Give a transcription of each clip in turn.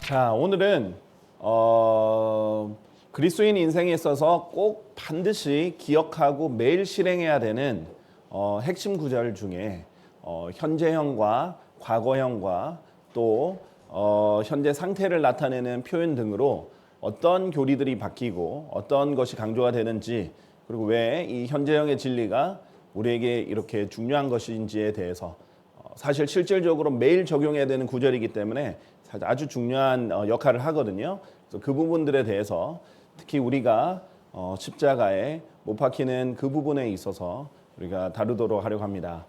자, 오늘은 그리스도인 인생에 있어서 꼭 반드시 기억하고 매일 실행해야 되는 핵심 구절 중에 현재형과 과거형과 또 현재 상태를 나타내는 표현 등으로 어떤 교리들이 바뀌고 어떤 것이 강조가 되는지, 그리고 왜 이 현재형의 진리가 우리에게 이렇게 중요한 것인지에 대해서 사실 실질적으로 매일 적용해야 되는 구절이기 때문에 아주 중요한 역할을 하거든요. 그래서 그 부분들에 대해서 특히 우리가 십자가에 못 박히는 그 부분에 있어서 우리가 다루도록 하려고 합니다.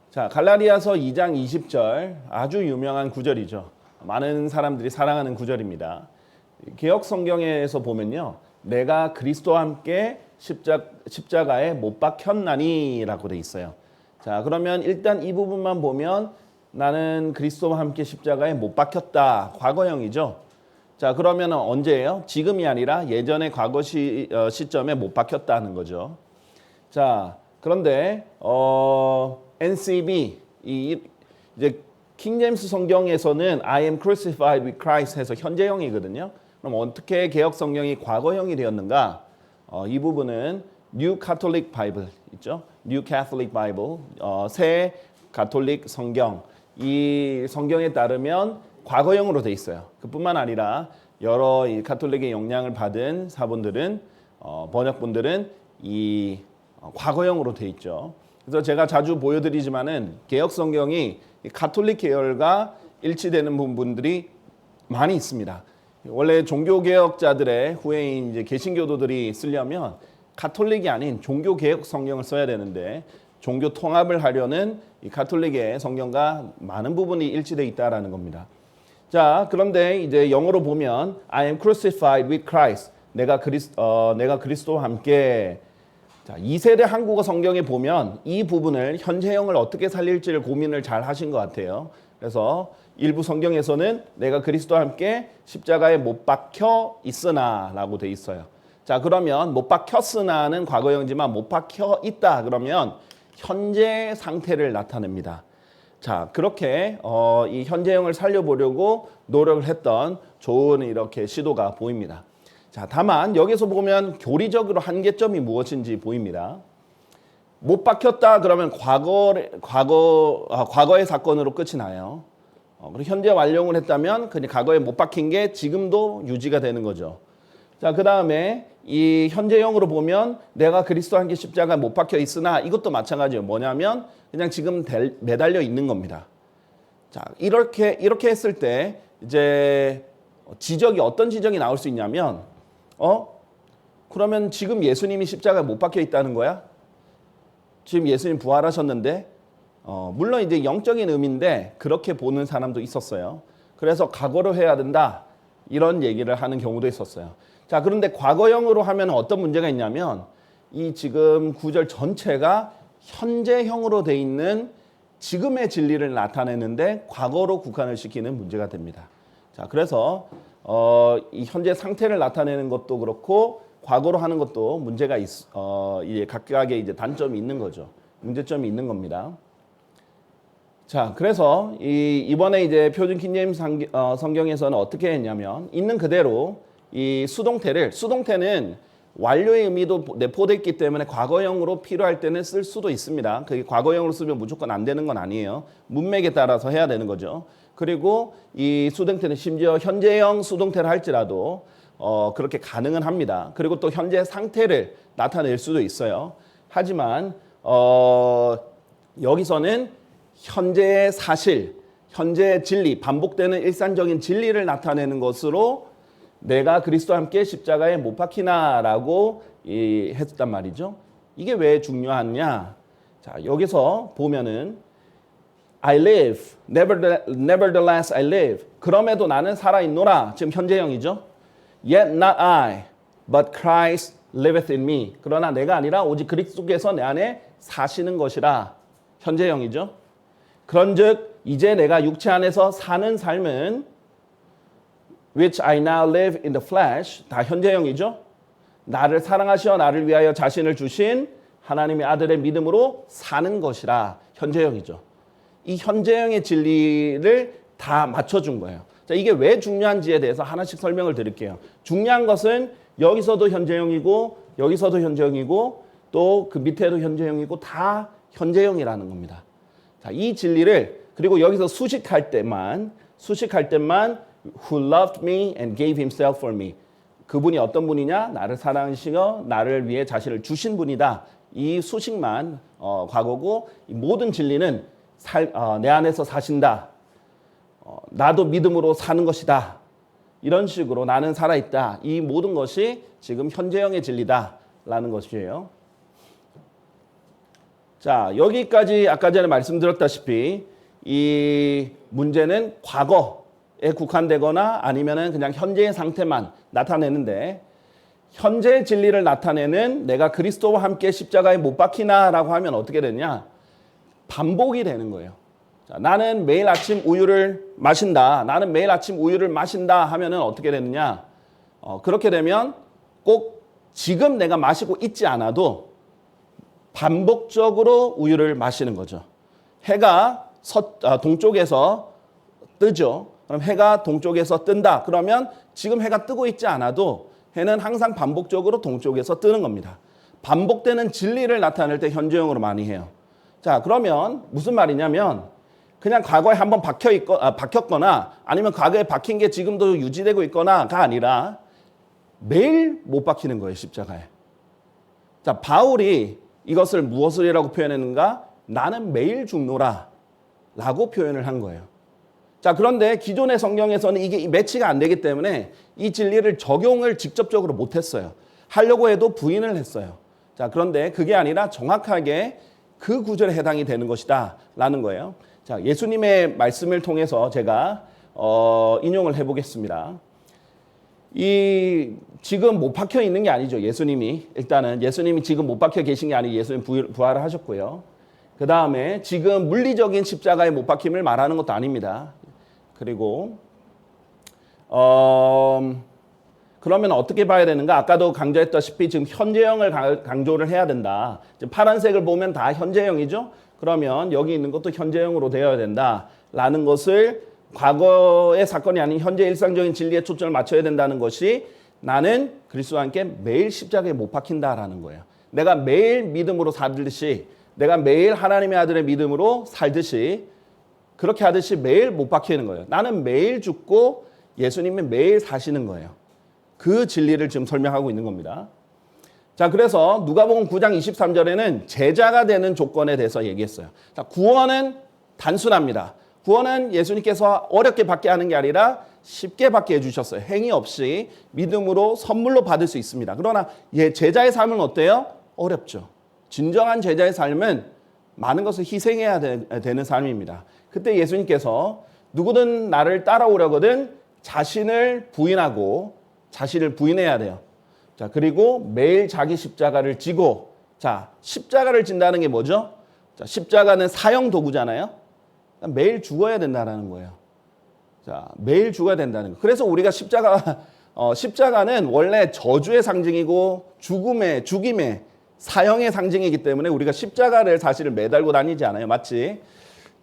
자, 갈라디아서 2장 20절 아주 유명한 구절이죠. 많은 사람들이 사랑하는 구절입니다. 개역 성경에서 보면요, 내가 그리스도와 함께 십자가에 못 박혔나니라고 돼 있어요. 자, 그러면 일단 이 부분만 보면 나는 그리스도와 함께 십자가에 못 박혔다. 과거형이죠. 자, 그러면 언제예요? 지금이 아니라 예전의 과거 시점에 못 박혔다는 거죠. 자, 그런데 NCB 이제 킹제임스 성경에서는 I am crucified with Christ 해서 현재형이거든요. 그럼 어떻게 개역 성경이 과거형이 되었는가? 이 부분은 New Catholic Bible 있죠? New Catholic Bible 새 가톨릭 성경, 이 성경에 따르면 과거형으로 돼 있어요. 그뿐만 아니라 여러 이 가톨릭의 영향을 받은 사본들은 번역본들은 이 과거형으로 돼 있죠. 그래서 제가 자주 보여드리지만은 개역 성경이 가톨릭 계열과 일치되는 부분들이 많이 있습니다. 원래 종교개혁자들의 후예인 이제 개신교도들이 쓰려면 가톨릭이 아닌 종교개혁 성경을 써야 되는데 종교 통합을 하려는 이 가톨릭의 성경과 많은 부분이 일치되어 있다라는 겁니다. 자, 그런데 이제 영어로 보면 I am crucified with Christ. 내가 그리스도와 함께. 자, 2세대 한국어 성경에 보면 이 부분을 현재형을 어떻게 살릴지를 고민을 잘 하신 것 같아요. 그래서 일부 성경에서는 내가 그리스도와 함께 십자가에 못 박혀 있으나라고 돼 있어요. 자, 그러면 못 박혔으나는 과거형이지만 못 박혀 있다 그러면 현재 상태를 나타냅니다. 자, 그렇게 이 현재형을 살려보려고 노력을 했던 좋은 이렇게 시도가 보입니다. 자, 다만 여기서 보면 교리적으로 한계점이 무엇인지 보입니다. 못 박혔다 그러면 과거의 사건으로 끝이 나요. 그리고 현재 완료를 했다면 그냥 과거에 못 박힌 게 지금도 유지가 되는 거죠. 자, 그 다음에 이 현재형으로 보면 내가 그리스도와 함께 십자가에 못 박혀 있으나 이것도 마찬가지예요. 뭐냐면 그냥 지금 매달려 있는 겁니다. 자, 이렇게 했을 때 이제 어떤 지적이 나올 수 있냐면 그러면 지금 예수님이 십자가에 못 박혀 있다는 거야? 지금 예수님 부활하셨는데 물론 이제 영적인 의미인데 그렇게 보는 사람도 있었어요. 그래서 과거로 해야 된다 이런 얘기를 하는 경우도 있었어요. 자, 그런데 과거형으로 하면 어떤 문제가 있냐면 이 지금 구절 전체가 현재형으로 돼 있는 지금의 진리를 나타내는데 과거로 국한을 시키는 문제가 됩니다. 자, 그래서 이 현재 상태를 나타내는 것도 그렇고 과거로 하는 것도 문제가 이제 각각의 이제 단점이 있는 거죠. 문제점이 있는 겁니다. 자, 그래서 이번에 이제 표준 킹제임스 성경에서는 어떻게 했냐면 있는 그대로 이 수동태는 완료의 의미도 내포되어 있기 때문에 과거형으로 필요할 때는 쓸 수도 있습니다. 그게 과거형으로 쓰면 무조건 안 되는 건 아니에요. 문맥에 따라서 해야 되는 거죠. 그리고 이 수동태는 심지어 현재형 수동태를 할지라도 그렇게 가능은 합니다. 그리고 또 현재 상태를 나타낼 수도 있어요. 하지만 여기서는 현재의 사실, 현재의 진리, 반복되는 일상적인 진리를 나타내는 것으로 내가 그리스도와 함께 십자가에 못 박히나라고 했단 말이죠. 이게 왜 중요하냐? 자, 여기서 보면은 I live, nevertheless I live. 그럼에도 나는 살아있노라. 지금 현재형이죠. Yet not I, but Christ liveth in me. 그러나 내가 아니라 오직 그리스도께서 내 안에 사시는 것이라. 현재형이죠. 그런즉 이제 내가 육체 안에서 사는 삶은 which I now live in the flesh. 다 현재형이죠. 나를 사랑하시어 나를 위하여 자신을 주신 하나님의 아들의 믿음으로 사는 것이라. 현재형이죠. 이 현재형의 진리를 다 맞춰준 거예요. 자, 이게 왜 중요한지에 대해서 하나씩 설명을 드릴게요. 중요한 것은 여기서도 현재형이고 여기서도 현재형이고 또 그 밑에도 현재형이고 다 현재형이라는 겁니다. 자, 이 진리를 그리고 여기서 수식할 때만 who loved me and gave himself for me. 그분이 어떤 분이냐? 나를 사랑하시고 나를 위해 자신을 주신 분이다. 이 수식만 과거고 이 모든 진리는 내 안에서 사신다. 나도 믿음으로 사는 것이다. 이런 식으로 나는 살아있다. 이 모든 것이 지금 현재형의 진리다라는 것이에요. 자, 여기까지 아까 전에 말씀드렸다시피 이 문제는 과거에 국한되거나 아니면은 그냥 현재의 상태만 나타내는데 현재의 진리를 나타내는 내가 그리스도와 함께 십자가에 못 박히나라고 하면 어떻게 되냐? 반복이 되는 거예요. 자, 나는 매일 아침 우유를 마신다. 나는 매일 아침 우유를 마신다 하면은 어떻게 되느냐? 그렇게 되면 꼭 지금 내가 마시고 있지 않아도 반복적으로 우유를 마시는 거죠. 해가 동쪽에서 뜨죠. 그럼 해가 동쪽에서 뜬다. 그러면 지금 해가 뜨고 있지 않아도 해는 항상 반복적으로 동쪽에서 뜨는 겁니다. 반복되는 진리를 나타낼 때 현재형으로 많이 해요. 자, 그러면 무슨 말이냐면 그냥 과거에 한번 박혔거나 아니면 과거에 박힌 게 지금도 유지되고 있거나가 아니라 매일 못 박히는 거예요, 십자가에. 자, 바울이 이것을 무엇이라고 표현했는가? 나는 매일 죽노라 라고 표현을 한 거예요. 자, 그런데 기존의 성경에서는 이게 매치가 안 되기 때문에 이 진리를 적용을 직접적으로 못했어요. 하려고 해도 부인을 했어요. 자, 그런데 그게 아니라 정확하게 그 구절에 해당이 되는 것이다 라는 거예요. 자, 예수님의 말씀을 통해서 제가 인용을 해보겠습니다. 이 지금 못 박혀 있는 게 아니죠. 예수님이 지금 못 박혀 계신 게 아니고 예수님 부활을 하셨고요. 그 다음에 지금 물리적인 십자가에 못 박힘을 말하는 것도 아닙니다. 그리고 그러면 어떻게 봐야 되는가? 아까도 강조했다시피 지금 현재형을 강조를 해야 된다. 지금 파란색을 보면 다 현재형이죠. 그러면 여기 있는 것도 현재형으로 되어야 된다라는 것을 과거의 사건이 아닌 현재 일상적인 진리에 초점을 맞춰야 된다는 것이 나는 그리스도와 함께 매일 십자가에 못 박힌다라는 거예요. 내가 매일 믿음으로 살듯이 내가 매일 하나님의 아들의 믿음으로 살듯이 그렇게 하듯이 매일 못 박히는 거예요. 나는 매일 죽고 예수님이 매일 사시는 거예요. 그 진리를 지금 설명하고 있는 겁니다. 자, 그래서 누가복음 9장 23절에는 제자가 되는 조건에 대해서 얘기했어요. 자, 구원은 단순합니다. 구원은 예수님께서 어렵게 받게 하는 게 아니라 쉽게 받게 해주셨어요. 행위 없이 믿음으로 선물로 받을 수 있습니다. 그러나 제자의 삶은 어때요? 어렵죠. 진정한 제자의 삶은 많은 것을 희생해야 되는 삶입니다. 그때 예수님께서 누구든 나를 따라오려거든 자신을 부인하고 자신을 부인해야 돼요. 자, 그리고 매일 자기 십자가를 지고, 자, 십자가를 진다는 게 뭐죠? 자, 십자가는 사형 도구잖아요. 매일 죽어야 된다는 거예요. 자, 매일 죽어야 된다는 거. 그래서 우리가 십자가는 원래 저주의 상징이고 죽임의 사형의 상징이기 때문에 우리가 십자가를 사실은 매달고 다니지 않아요. 마치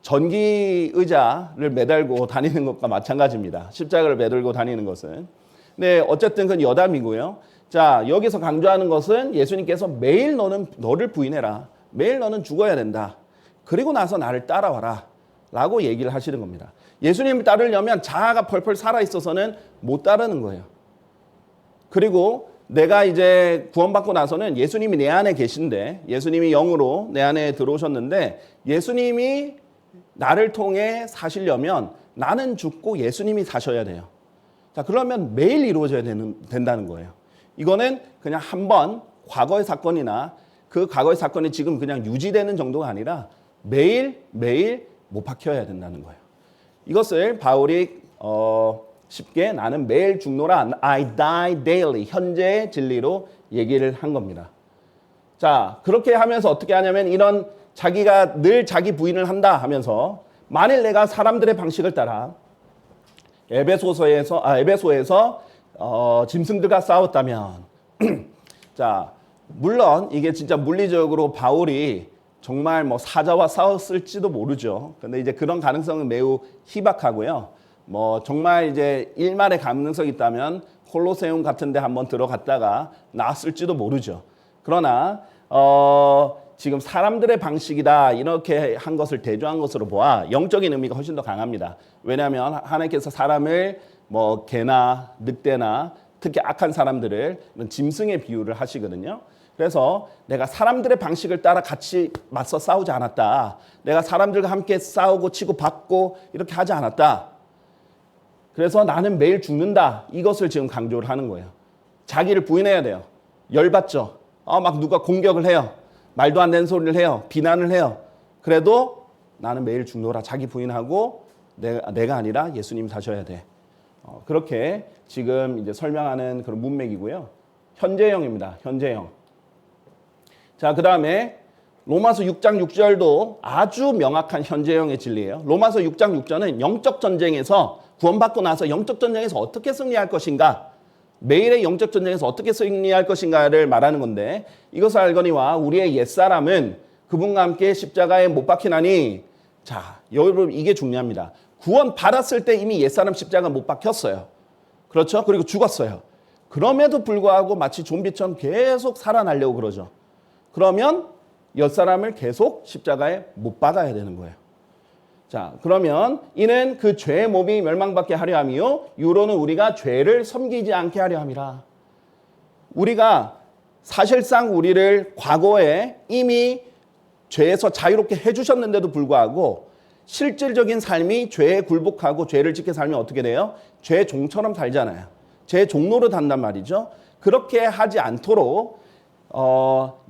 전기 의자를 매달고 다니는 것과 마찬가지입니다. 십자가를 매달고 다니는 것은. 네, 어쨌든 그건 여담이고요. 자, 여기서 강조하는 것은 예수님께서 매일 너를 부인해라. 매일 너는 죽어야 된다. 그리고 나서 나를 따라와라. 라고 얘기를 하시는 겁니다. 예수님을 따르려면 자아가 펄펄 살아있어서는 못 따르는 거예요. 그리고 내가 이제 구원받고 나서는 예수님이 내 안에 계신데 예수님이 영으로 내 안에 들어오셨는데 예수님이 나를 통해 사시려면 나는 죽고 예수님이 사셔야 돼요. 자, 그러면 매일 이루어져야 된다는 거예요. 이거는 그냥 한 번 과거의 사건이나 그 과거의 사건이 지금 그냥 유지되는 정도가 아니라 매일 못 박혀야 된다는 거예요. 이것을 바울이 쉽게 나는 매일 죽노라 I die daily 현재의 진리로 얘기를 한 겁니다. 자, 그렇게 하면서 어떻게 하냐면 이런 자기가 늘 자기 부인을 한다 하면서 만일 내가 사람들의 방식을 따라 에베소에서 짐승들과 싸웠다면 자, 물론 이게 진짜 물리적으로 바울이 정말 사자와 싸웠을지도 모르죠. 근데 이제 그런 가능성은 매우 희박하고요. 뭐 정말 이제 일말의 가능성이 있다면 콜로세움 같은 데 한번 들어갔다가 나왔을지도 모르죠. 그러나 지금 사람들의 방식이다 이렇게 한 것을 대조한 것으로 보아 영적인 의미가 훨씬 더 강합니다. 왜냐하면 하나님께서 사람을 뭐 개나 늑대나 특히 악한 사람들을 이런 짐승의 비유를 하시거든요. 그래서 내가 사람들의 방식을 따라 같이 맞서 싸우지 않았다. 내가 사람들과 함께 싸우고 치고 받고 이렇게 하지 않았다. 그래서 나는 매일 죽는다. 이것을 지금 강조를 하는 거예요. 자기를 부인해야 돼요. 열받죠. 막 누가 공격을 해요. 말도 안 되는 소리를 해요. 비난을 해요. 그래도 나는 매일 죽노라. 자기 부인하고 내가 아니라 예수님 사셔야 돼. 그렇게 지금 이제 설명하는 그런 문맥이고요. 현재형입니다. 현재형. 자, 그 다음에 로마서 6장 6절도 아주 명확한 현재형의 진리예요. 로마서 6장 6절은 영적 전쟁에서 구원받고 나서 영적 전쟁에서 어떻게 승리할 것인가, 매일의 영적 전쟁에서 어떻게 승리할 것인가를 말하는 건데, 이것을 알거니와 우리의 옛사람은 그분과 함께 십자가에 못 박히나니. 자, 여러분 이게 중요합니다. 구원 받았을 때 이미 옛사람 십자가 못 박혔어요. 그렇죠? 그리고 죽었어요. 그럼에도 불구하고 마치 좀비처럼 계속 살아나려고 그러죠. 그러면 옛사람을 계속 십자가에 못 박아야 되는 거예요. 자, 그러면 이는 그 죄의 몸이 멸망받게 하려 함이요 유로는 우리가 죄를 섬기지 않게 하려 함이라. 우리가 사실상 우리를 과거에 이미 죄에서 자유롭게 해주셨는데도 불구하고 실질적인 삶이 죄에 굴복하고 죄를 지켜 살면 어떻게 돼요? 죄 종처럼 살잖아요. 죄 종로로 단단 말이죠. 그렇게 하지 않도록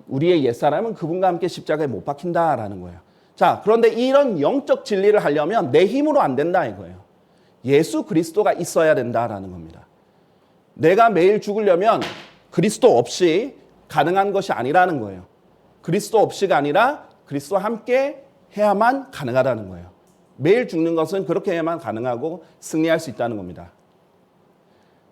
우리의 옛사람은 그분과 함께 십자가에 못 박힌다라는 거예요. 자, 그런데 이런 영적 진리를 하려면 내 힘으로 안 된다 이거예요. 예수 그리스도가 있어야 된다라는 겁니다. 내가 매일 죽으려면 그리스도 없이 가능한 것이 아니라는 거예요. 그리스도 없이가 아니라 그리스도와 함께 해야만 가능하다는 거예요. 매일 죽는 것은 그렇게 해야만 가능하고 승리할 수 있다는 겁니다.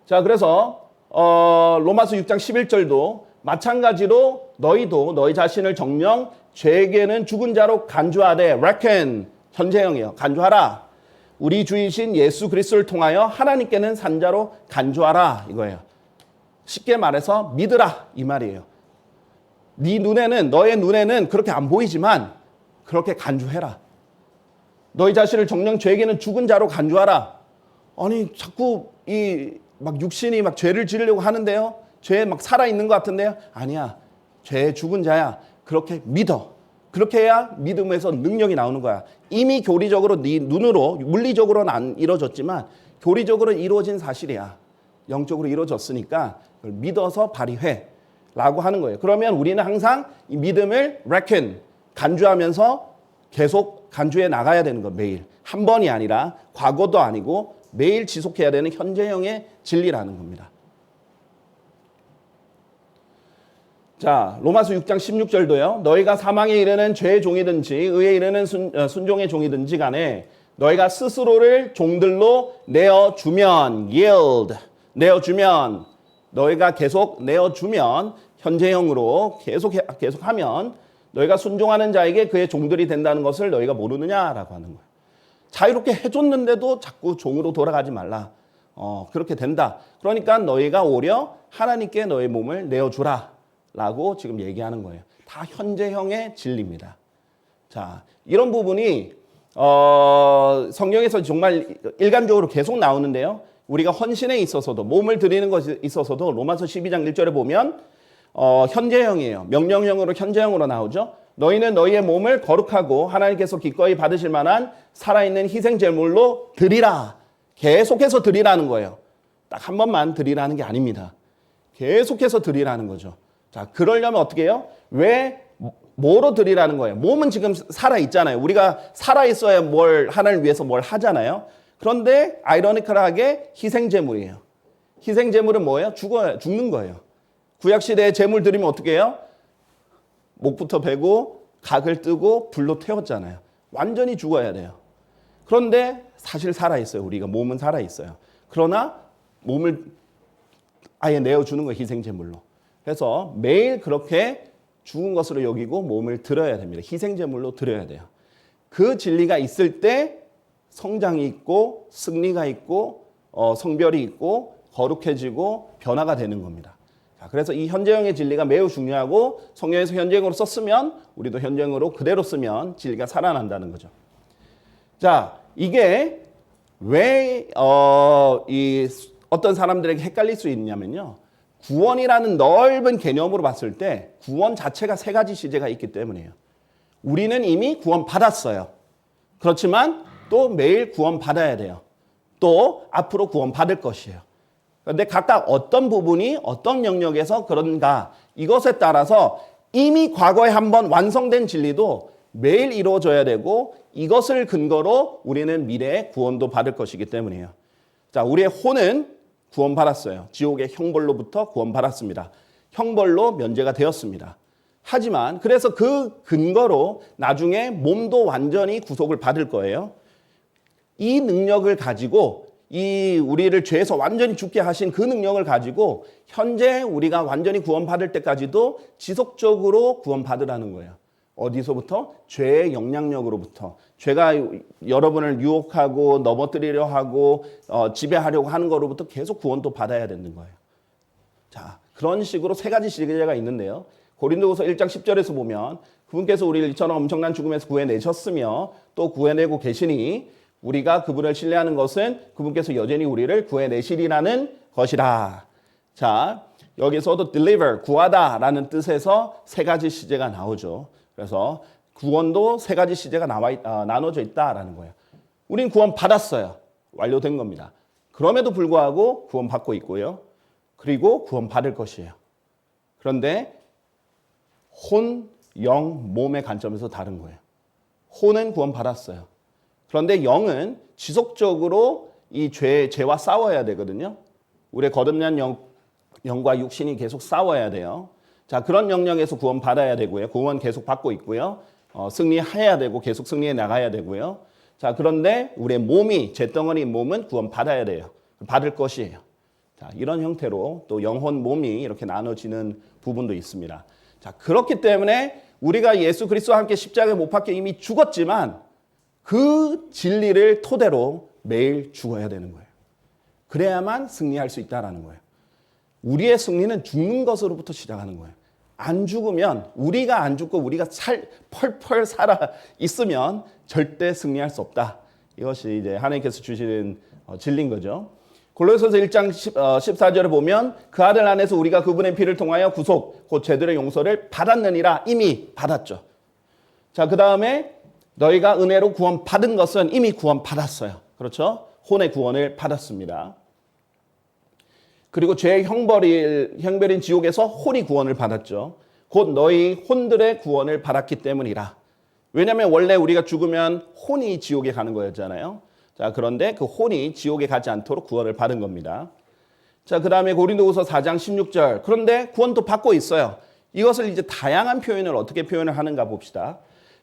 자, 그래서 로마서 6장 11절도 마찬가지로 너희도 너희 자신을 정녕 죄에게는 죽은 자로 간주하되 reckon 현재형이에요. 간주하라. 우리 주이신 예수 그리스도를 통하여 하나님께는 산 자로 간주하라 이거예요. 쉽게 말해서 믿으라 이 말이에요. 네 눈에는 너의 눈에는 그렇게 안 보이지만 그렇게 간주해라. 너희 자신을 정녕 죄에게는 죽은 자로 간주하라. 아니 자꾸 이 막 육신이 막 죄를 지으려고 하는데요. 죄에 막 살아있는 것 같은데요. 아니야. 죄에 죽은 자야. 그렇게 믿어. 그렇게 해야 믿음에서 능력이 나오는 거야. 이미 교리적으로 네 눈으로 물리적으로는 안 이루어졌지만 교리적으로 이루어진 사실이야. 영적으로 이루어졌으니까 그걸 믿어서 발휘해 라고 하는 거예요. 그러면 우리는 항상 이 믿음을 reckon, 간주하면서 계속 간주해 나가야 되는 거 매일. 한 번이 아니라 과거도 아니고 매일 지속해야 되는 현재형의 진리라는 겁니다. 자, 로마서 6장 16절도요. 너희가 사망에 이르는 죄의 종이든지 의에 이르는 순종의 종이든지 간에 너희가 스스로를 종들로 내어주면 yield, 내어주면 너희가 계속 내어주면 현재형으로 계속하면 너희가 순종하는 자에게 그의 종들이 된다는 것을 너희가 모르느냐라고 하는 거예요. 자유롭게 해줬는데도 자꾸 종으로 돌아가지 말라. 그렇게 된다. 그러니까 너희가 오히려 하나님께 너의 몸을 내어주라 라고 지금 얘기하는 거예요. 다 현재형의 진리입니다. 자, 이런 부분이 성경에서 정말 일관적으로 계속 나오는데요. 우리가 헌신에 있어서도 몸을 드리는 것에 있어서도 로마서 12장 1절에 보면 현재형이에요. 명령형으로 현재형으로 나오죠. 너희는 너희의 몸을 거룩하고 하나님께서 기꺼이 받으실 만한 살아있는 희생 제물로 드리라. 계속해서 드리라는 거예요. 딱 한 번만 드리라는 게 아닙니다. 계속해서 드리라는 거죠. 자, 그러려면 어떻게 해요? 뭐로 드리라는 거예요? 몸은 지금 살아있잖아요. 우리가 살아있어야 하나님을 위해서 뭘 하잖아요. 그런데 아이러니컬하게 희생제물이에요. 희생제물은 뭐예요? 죽는 거예요. 구약시대에 제물 드리면 어떻게 해요? 목부터 베고 각을 뜨고 불로 태웠잖아요. 완전히 죽어야 돼요. 그런데 사실 살아있어요. 우리가 몸은 살아있어요. 그러나 몸을 아예 내어주는 거예요. 희생제물로. 그래서 매일 그렇게 죽은 것으로 여기고 몸을 드려야 됩니다. 희생제물로 드려야 돼요. 그 진리가 있을 때 성장이 있고 승리가 있고 성별이 있고 거룩해지고 변화가 되는 겁니다. 자, 그래서 이 현재형의 진리가 매우 중요하고 성경에서 현재형으로 썼으면 우리도 현재형으로 그대로 쓰면 진리가 살아난다는 거죠. 자, 이게 왜 어떤 사람들에게 헷갈릴 수 있냐면요. 구원이라는 넓은 개념으로 봤을 때 구원 자체가 세 가지 시제가 있기 때문이에요. 우리는 이미 구원 받았어요. 그렇지만 또 매일 구원 받아야 돼요. 또 앞으로 구원 받을 것이에요. 그런데 각각 어떤 부분이 어떤 영역에서 그런가 이것에 따라서 이미 과거에 한번 완성된 진리도 매일 이루어져야 되고 이것을 근거로 우리는 미래에 구원도 받을 것이기 때문이에요. 자, 우리의 혼은 구원받았어요. 지옥의 형벌로부터 구원받았습니다. 형벌로 면제가 되었습니다. 하지만 그래서 그 근거로 나중에 몸도 완전히 구속을 받을 거예요. 이 능력을 가지고 이 우리를 죄에서 완전히 죽게 하신 그 능력을 가지고 현재 우리가 완전히 구원받을 때까지도 지속적으로 구원받으라는 거예요. 어디서부터? 죄의 영향력으로부터. 죄가 여러분을 유혹하고 넘어뜨리려 하고 지배하려고 하는 거로부터 계속 구원도 받아야 되는 거예요. 자, 그런 식으로 세 가지 시제가 있는데요. 고린도후서 1장 10절에서 보면 그분께서 우리를 이처럼 엄청난 죽음에서 구해내셨으며 또 구해내고 계시니 우리가 그분을 신뢰하는 것은 그분께서 여전히 우리를 구해내시리라는 것이라. 자, 여기서도 deliver, 구하다라는 뜻에서 세 가지 시제가 나오죠. 그래서 구원도 세 가지 시제가 나눠져 있다라는 거예요. 우린 구원 받았어요. 완료된 겁니다. 그럼에도 불구하고 구원 받고 있고요. 그리고 구원 받을 것이에요. 그런데 혼, 영, 몸의 관점에서 다른 거예요. 혼은 구원 받았어요. 그런데 영은 지속적으로 이 죄와 싸워야 되거든요. 우리의 거듭난 영과 육신이 계속 싸워야 돼요. 자, 그런 영역에서 구원 받아야 되고요. 구원 계속 받고 있고요. 승리해야 되고 계속 승리해 나가야 되고요. 자, 그런데 우리의 몸이 죄덩어리 몸은 구원 받아야 돼요. 받을 것이에요. 자, 이런 형태로 또 영혼 몸이 이렇게 나눠지는 부분도 있습니다. 자, 그렇기 때문에 우리가 예수 그리스도와 함께 십자가에 못 박혀 이미 죽었지만 그 진리를 토대로 매일 죽어야 되는 거예요. 그래야만 승리할 수 있다는 거예요. 우리의 승리는 죽는 것으로부터 시작하는 거예요. 안 죽으면 우리가 안 죽고 우리가 펄펄 살아 있으면 절대 승리할 수 없다. 이것이 이제 하나님께서 주시는 진리인 거죠. 골로새서 1장 14절에 보면 그 아들 안에서 우리가 그분의 피를 통하여 구속, 곧 죄들의 용서를 받았느니라. 이미 받았죠. 자, 그 다음에 너희가 은혜로 구원 받은 것은 이미 구원 받았어요. 그렇죠? 혼의 구원을 받았습니다. 그리고 죄의 형벌인 지옥에서 혼이 구원을 받았죠. 곧 너희 혼들의 구원을 받았기 때문이라. 왜냐하면 원래 우리가 죽으면 혼이 지옥에 가는 거였잖아요. 자, 그런데 그 혼이 지옥에 가지 않도록 구원을 받은 겁니다. 자, 그 다음에 고린도후서 4장 16절. 그런데 구원도 받고 있어요. 이것을 이제 다양한 표현을 어떻게 표현을 하는가 봅시다.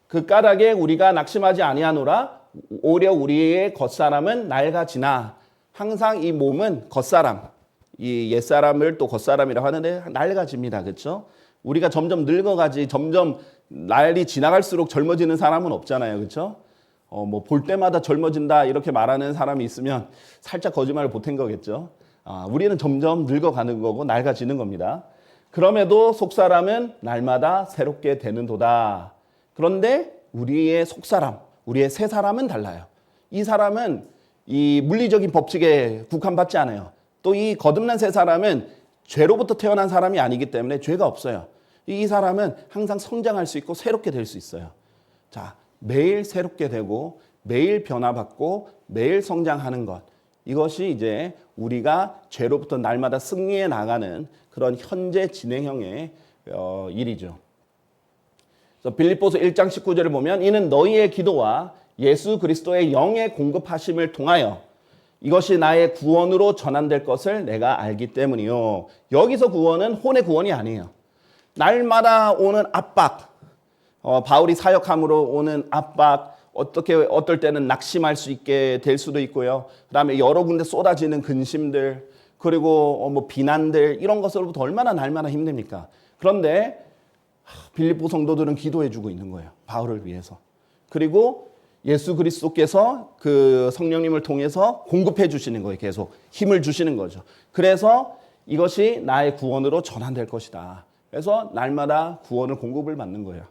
그 까닭에 우리가 낙심하지 아니하노라. 오히려 우리의 겉사람은 낡아지나. 항상 이 몸은 겉사람. 이 옛사람을 또 겉사람이라고 하는데 낡아집니다. 그렇죠? 우리가 점점 늙어가지 점점 날이 지나갈수록 젊어지는 사람은 없잖아요. 그렇죠? 뭐 볼 때마다 젊어진다 이렇게 말하는 사람이 있으면 살짝 거짓말을 보탠 거겠죠. 우리는 점점 늙어가는 거고 낡아지는 겁니다. 그럼에도 속사람은 날마다 새롭게 되는도다. 그런데 우리의 속사람, 우리의 새 사람은 달라요. 이 사람은 이 물리적인 법칙에 국한받지 않아요. 또 이 거듭난 새 사람은 죄로부터 태어난 사람이 아니기 때문에 죄가 없어요. 이 사람은 항상 성장할 수 있고 새롭게 될 수 있어요. 자, 매일 새롭게 되고 매일 변화받고 매일 성장하는 것. 이것이 이제 우리가 죄로부터 날마다 승리해 나가는 그런 현재 진행형의 일이죠. 그래서 빌립보서 1장 19절을 보면 이는 너희의 기도와 예수 그리스도의 영의 공급하심을 통하여 이것이 나의 구원으로 전환될 것을 내가 알기 때문이요. 여기서 구원은 혼의 구원이 아니에요. 날마다 오는 압박, 바울이 사역함으로 오는 압박, 어떨 때는 낙심할 수 있게 될 수도 있고요. 그다음에 여러 군데 쏟아지는 근심들, 그리고 뭐 비난들 이런 것으로부터 얼마나 날마다 힘듭니까? 그런데 빌립보 성도들은 기도해주고 있는 거예요. 바울을 위해서. 그리고 예수 그리스도께서 그 성령님을 통해서 공급해 주시는 거예요. 계속 힘을 주시는 거죠. 그래서 이것이 나의 구원으로 전환될 것이다. 그래서 날마다 구원을 공급을 받는 거예요.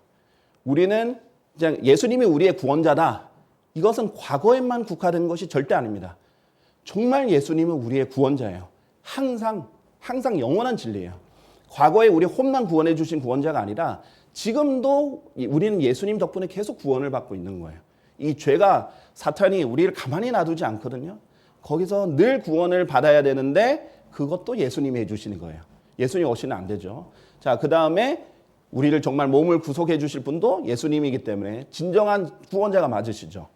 우리는 그냥 예수님이 우리의 구원자다. 이것은 과거에만 국한된 것이 절대 아닙니다. 정말 예수님은 우리의 구원자예요. 항상 영원한 진리예요. 과거에 우리 홈만 구원해 주신 구원자가 아니라 지금도 우리는 예수님 덕분에 계속 구원을 받고 있는 거예요. 이 죄가 사탄이 우리를 가만히 놔두지 않거든요. 거기서 늘 구원을 받아야 되는데 그것도 예수님이 해주시는 거예요. 예수님 없이는 안 되죠. 자, 그 다음에 우리를 정말 몸을 구속해 주실 분도 예수님이기 때문에 진정한 구원자가 맞으시죠.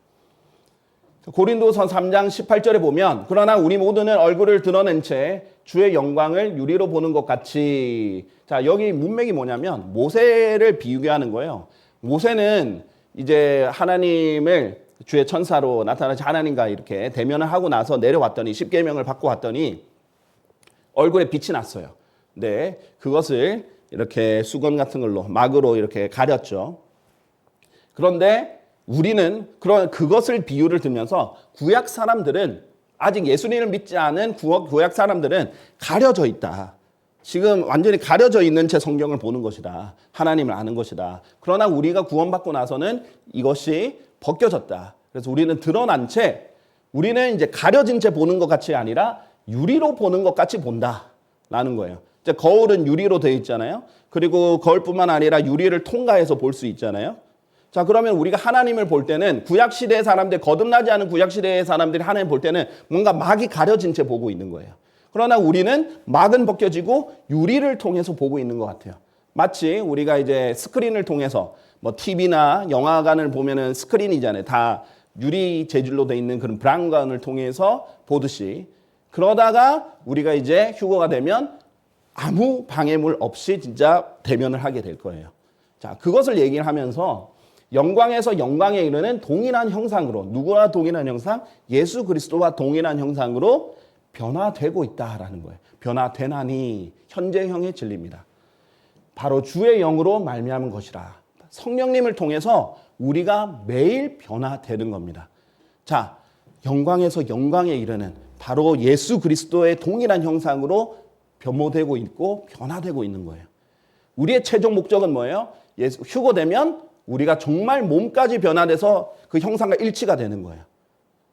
고린도서 3장 18절에 보면 그러나 우리 모두는 얼굴을 드러낸 채 주의 영광을 유리로 보는 것 같이. 자, 여기 문맥이 뭐냐면 모세를 비유게 하는 거예요. 모세는 이제 하나님을 주의 천사로 나타나서 하나님과 이렇게 대면을 하고 나서 내려왔더니 십계명을 받고 왔더니 얼굴에 빛이 났어요. 네, 그것을 이렇게 수건 같은 걸로 막으로 이렇게 가렸죠. 그런데 우리는 그것을 비유를 들면서 구약 사람들은 아직 예수님을 믿지 않은 구약 사람들은 가려져 있다. 지금 완전히 가려져 있는 채 성경을 보는 것이다. 하나님을 아는 것이다. 그러나 우리가 구원받고 나서는 이것이 벗겨졌다. 그래서 우리는 드러난 채, 우리는 이제 가려진 채 보는 것 같이 아니라 유리로 보는 것 같이 본다라는 거예요. 이제 거울은 유리로 되어 있잖아요. 그리고 거울뿐만 아니라 유리를 통과해서 볼 수 있잖아요. 자, 그러면 우리가 하나님을 볼 때는 구약시대의 사람들, 거듭나지 않은 구약시대의 사람들이 하나님 볼 때는 뭔가 막이 가려진 채 보고 있는 거예요. 그러나 우리는 막은 벗겨지고 유리를 통해서 보고 있는 것 같아요. 마치 우리가 이제 스크린을 통해서 뭐 TV나 영화관을 보면은 스크린이잖아요. 다 유리 재질로 돼 있는 그런 브라운관을 통해서 보듯이. 그러다가 우리가 이제 휴거가 되면 아무 방해물 없이 진짜 대면을 하게 될 거예요. 자, 그것을 얘기를 하면서 영광에서 영광에 이르는 동일한 형상으로, 누구와 동일한 형상? 예수 그리스도와 동일한 형상으로 변화되고 있다라는 거예요. 변화되나니 현재형의 진리입니다. 바로 주의 영으로 말미암은 것이라. 성령님을 통해서 우리가 매일 변화되는 겁니다. 자, 영광에서 영광에 이르는 바로 예수 그리스도의 동일한 형상으로 변모되고 있고 변화되고 있는 거예요. 우리의 최종 목적은 뭐예요? 휴거되면 우리가 정말 몸까지 변화돼서 그 형상과 일치가 되는 거예요.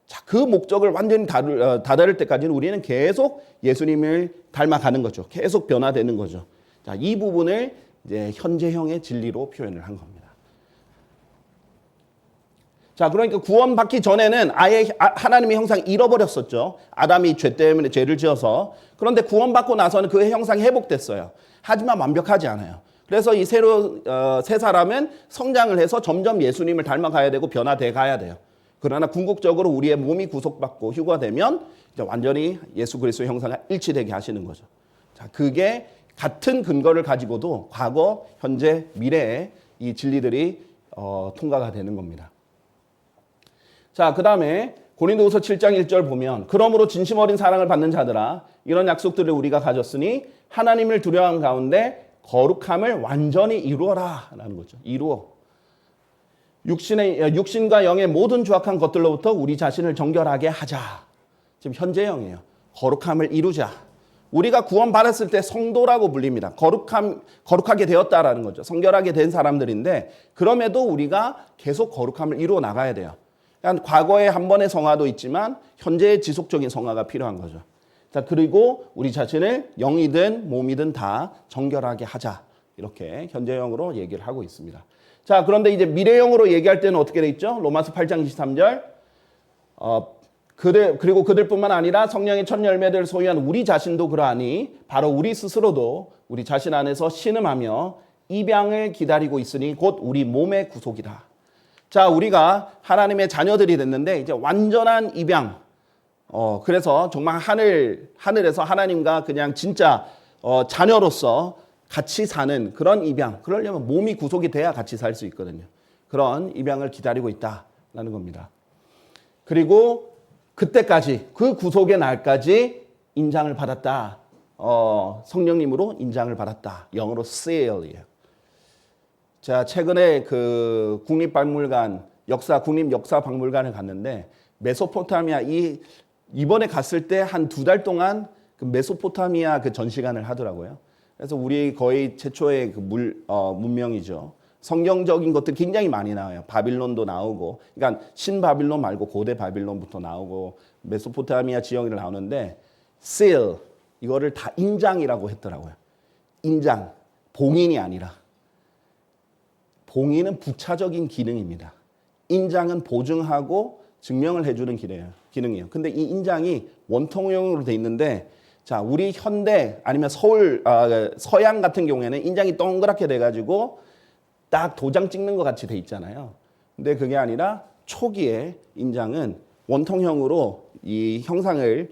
자, 그 목적을 완전히 다다를 때까지는 우리는 계속 예수님을 닮아가는 거죠. 계속 변화되는 거죠. 자, 이 부분을 이제 현재형의 진리로 표현을 한 겁니다. 자, 그러니까 구원받기 전에는 아예 하나님의 형상을 잃어버렸었죠. 아담이 죄 때문에 죄를 지어서. 그런데 구원받고 나서는 그 형상이 회복됐어요. 하지만 완벽하지 않아요. 그래서 이 새 사람은 성장을 해서 점점 예수님을 닮아가야 되고 변화돼 가야 돼요. 그러나 궁극적으로 우리의 몸이 구속받고 휴거되면 이제 완전히 예수 그리스도의 형상과 일치되게 하시는 거죠. 자, 그게 같은 근거를 가지고도 과거, 현재, 미래의 이 진리들이 통과가 되는 겁니다. 자, 그 다음에 고린도후서 7장 1절 보면 그러므로 진심 어린 사랑을 받는 자들아 이런 약속들을 우리가 가졌으니 하나님을 두려워하는 가운데 거룩함을 완전히 이루어라 라는 거죠. 이루어. 육신과 영의 모든 추악한 것들로부터 우리 자신을 정결하게 하자. 지금 현재형이에요. 거룩함을 이루자. 우리가 구원받았을 때 성도라고 불립니다. 거룩하게 되었다라는 거죠. 성결하게 된 사람들인데 그럼에도 우리가 계속 거룩함을 이루어 나가야 돼요. 그러니까 과거에 한 번의 성화도 있지만 현재의 지속적인 성화가 필요한 거죠. 자, 그리고 우리 자신을 영이든 몸이든 다 정결하게 하자. 이렇게 현재형으로 얘기를 하고 있습니다. 자, 그런데 이제 미래형으로 얘기할 때는 어떻게 돼 있죠? 로마서 8장 23절. 그리고 그들뿐만 아니라 성령의 첫 열매들을 소유한 우리 자신도 그러하니 바로 우리 스스로도 우리 자신 안에서 신음하며 입양을 기다리고 있으니 곧 우리 몸의 구속이다. 자, 우리가 하나님의 자녀들이 됐는데 이제 완전한 입양. 그래서 정말 하늘에서 하나님과 그냥 진짜 자녀로서 같이 사는 그런 입양. 그러려면 몸이 구속이 돼야 같이 살 수 있거든요. 그런 입양을 기다리고 있다라는 겁니다. 그리고 그때까지 그 구속의 날까지 인장을 받았다. 성령님으로 인장을 받았다. 영어로 seal이에요. 자, 최근에 그 국립박물관 국립역사박물관을 갔는데 메소포타미아 이번에 갔을 때 한 2달 동안 그 메소포타미아 그 전시관을 하더라고요. 그래서 우리 거의 최초의 그 문명이죠. 성경적인 것들 굉장히 많이 나와요. 바빌론도 나오고, 그러니까 신바빌론 말고 고대 바빌론부터 나오고 메소포타미아 지역을 나오는데 seal 이거를 다 인장이라고 했더라고요. 인장, 봉인이 아니라. 봉인은 부차적인 기능입니다. 인장은 보증하고 증명을 해주는 기능이에요. 근데 이 인장이 원통형으로 돼 있는데, 자, 우리 현대 아니면 서양 같은 경우에는 인장이 동그랗게 돼가지고 딱 도장 찍는 것 같이 돼 있잖아요. 근데 그게 아니라 초기에 인장은 원통형으로 이 형상을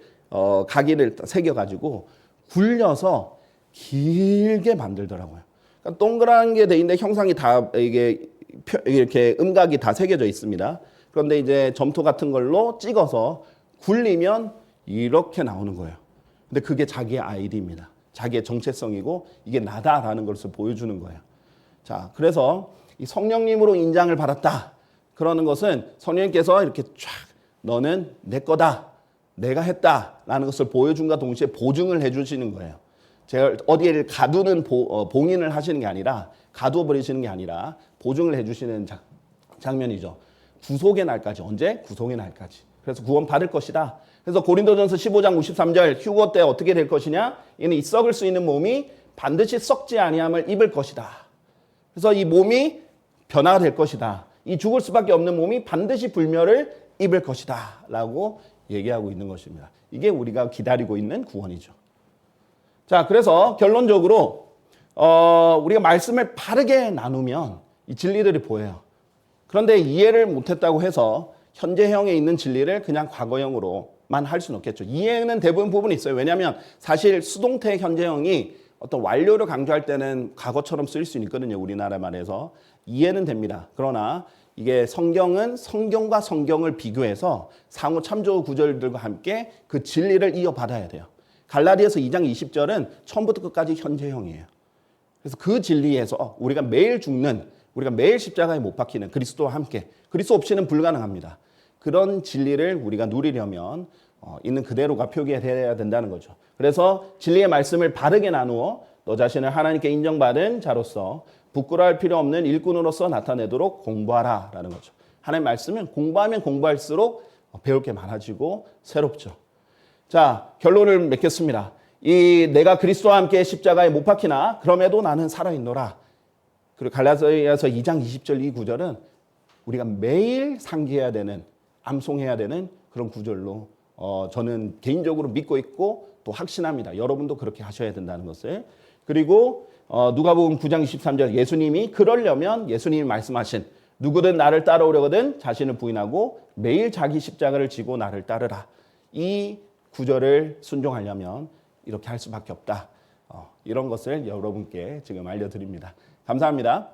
각인을 새겨가지고 굴려서 길게 만들더라고요. 그러니까 동그란 게 돼 있는데 형상이 다 이렇게 음각이 다 새겨져 있습니다. 그런데 이제 점토 같은 걸로 찍어서 굴리면 이렇게 나오는 거예요. 근데 그게 자기의 아이디입니다. 자기의 정체성이고 이게 나다라는 것을 보여주는 거예요. 자, 그래서 이 성령님으로 인장을 받았다. 그러는 것은 성령님께서 이렇게 쫙 너는 내 거다. 내가 했다라는 것을 보여준과 동시에 보증을 해주시는 거예요. 제가 어디를 가두는 봉인을 하시는 게 아니라 가두어 버리시는 게 아니라 보증을 해주시는 장면이죠. 구속의 날까지. 언제? 구속의 날까지. 그래서 구원 받을 것이다. 그래서 고린도전서 15장 53절 휴거 때 어떻게 될 것이냐? 이는 이 썩을 수 있는 몸이 반드시 썩지 아니함을 입을 것이다. 그래서 이 몸이 변화가 될 것이다. 이 죽을 수밖에 없는 몸이 반드시 불멸을 입을 것이다. 라고 얘기하고 있는 것입니다. 이게 우리가 기다리고 있는 구원이죠. 자, 그래서 결론적으로 우리가 말씀을 바르게 나누면 이 진리들이 보여요. 그런데 이해를 못했다고 해서 현재형에 있는 진리를 그냥 과거형으로만 할 수는 없겠죠. 이해는 대부분 부분이 있어요. 왜냐하면 사실 수동태 현재형이 어떤 완료를 강조할 때는 과거처럼 쓰일 수 있거든요. 우리나라 말에서. 이해는 됩니다. 그러나 이게 성경은 성경과 성경을 비교해서 상호 참조 구절들과 함께 그 진리를 이어받아야 돼요. 갈라디아서 2장 20절은 처음부터 끝까지 현재형이에요. 그래서 그 진리에서 우리가 매일 죽는, 우리가 매일 십자가에 못 박히는 그리스도와 함께, 그리스도 없이는 불가능합니다. 그런 진리를 우리가 누리려면 있는 그대로가 표기되어야 된다는 거죠. 그래서 진리의 말씀을 바르게 나누어 너 자신을 하나님께 인정받은 자로서 부끄러워할 필요 없는 일꾼으로서 나타내도록 공부하라라는 거죠. 하나님의 말씀은 공부하면 공부할수록 배울 게 많아지고 새롭죠. 자, 결론을 맺겠습니다. 내가 그리스도와 함께 십자가에 못 박히나 그럼에도 나는 살아있노라. 그리고 갈라디아서 2장 20절 이 구절은 우리가 매일 상기해야 되는, 암송해야 되는 그런 구절로 저는 개인적으로 믿고 있고 또 확신합니다. 여러분도 그렇게 하셔야 된다는 것을. 그리고 누가복음 9장 23절 예수님이 그러려면 예수님이 말씀하신 누구든 나를 따라오려거든 자신을 부인하고 매일 자기 십자가를 지고 나를 따르라. 이 구절을 순종하려면 이렇게 할 수밖에 없다. 이런 것을 여러분께 지금 알려드립니다. 감사합니다.